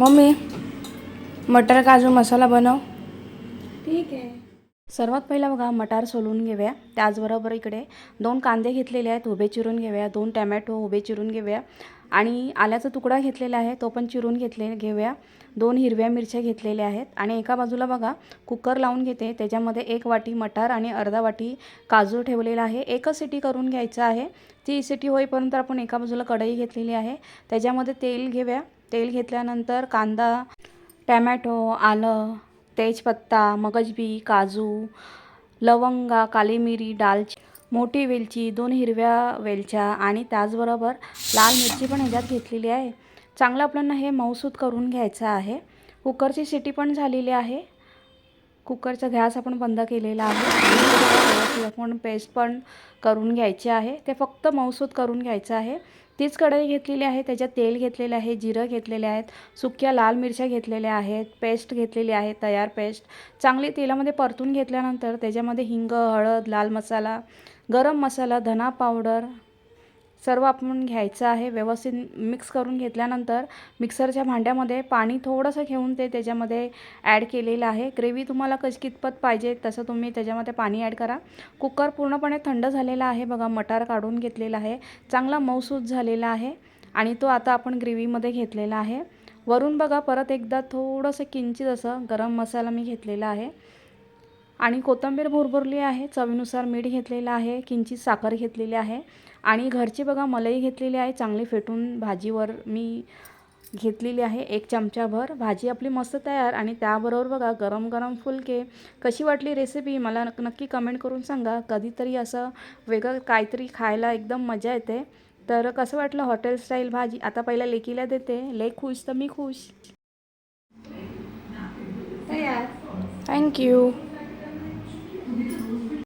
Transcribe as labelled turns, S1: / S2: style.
S1: Mummy मटर काजू मसाला बनव.
S2: ठीक आहे.
S1: सर्वात पहिला बघा मटार सोलून घेऊया. त्याचबरोबर इकडे 2 कांदे घेतलेले आहेत उभे चिरून घेऊया. 2 टमॅटो उभे चिरून घेऊया आणि आल्याचा तुकडा घेतलेला आहे तो पण चिरून घेऊया. 2 हिरव्या मिरच्या घेतलेल्या आहेत आणि एका बाजूला बघा कुकर लावून घेते. त्याच्यामध्ये 1 वाटी मटार आणि अर्धा वाटी काजू ठेवलेला आहे. एकच सिटी करून घ्यायचं आहे. ती सिटी होईपर्यंत आपण एका बाजूला कढई घेतलेली आहे. त्याच्यामध्ये तेल घेऊया. तेल घेतल्यानंतर कांदा, टमॅटो, आलं, तेजपत्ता, मगजबी, काजू, लवंगा, काली मिरी, मोठी वेलची, 2 हिरव्या वेलच्या आणि त्याचबरोबर लाल मिरची पण ह्याच्यात घेतलेली आहे. चांगलं आपल्याला हे मऊसूत करून घ्यायचं आहे. कुकरची शिटी पण झालेली आहे. कुकरचा गॅस आपण बंद केलेला आहे. आपण पेस्ट पण करून घ्यायची आहे. ते फक्त मऊसूत करून घ्यायचं आहे. तीच कढई घेतलेली आहे. त्याच्यात तेल घेतलेले आहे, जिरं घेतलेले आहेत, सुक्या लाल मिरच्या घेतलेल्या आहेत, पेस्ट घेतलेली आहे, तयार पेस्ट. चांगली तेलामध्ये परतून घेतल्यानंतर त्याच्यामध्ये हिंग, हळद, लाल मसाला, गरम मसाला, धना पावडर सर्व आपण घ्यायचं आहे. व्यवस्थित मिक्स करून घेतल्यानंतर मिक्सरच्या भांड्यामध्ये पाणी थोडंसं घेऊन ते त्याच्यामध्ये ॲड केलेलं आहे. ग्रेव्ही तुम्हाला कितपत पाहिजे तसं तुम्ही त्याच्यामध्ये पाणी ॲड करा. कुकर पूर्णपणे थंड झालेला आहे. बघा मटार काढून घेतलेला आहे, चांगला मऊसूत झालेला आहे आणि तो आता आपण ग्रेव्हीमध्ये घेतलेला आहे. वरून बघा परत एकदा थोडंसं किंचित असं गरम मसाला मी घेतलेला आहे आणि कोथिंबीर भरभरली आहे. चवीनुसार मीठ घेतलेलं आहे, किंचित साखर घेतलेली आहे आणि घरची बघा मलाई घेतलेली आहे. चांगली फेटून भाजीवर मी घेतलेली आहे 1 चमचाभर. भाजी आपली मस्त तयार आणि त्याबरोबर बघा गरम गरम फुलके. कशी वाटली रेसिपी मला नक्की कमेंट करून सांगा. कधीतरी असं वेगळं काहीतरी खायला एकदम मजा येते. तर कसं वाटलं हॉटेल स्टाईल भाजी. आता पहिला लेकीला देते. लेक खुश तर मी खुश.
S2: तयार.
S1: थँक्यू.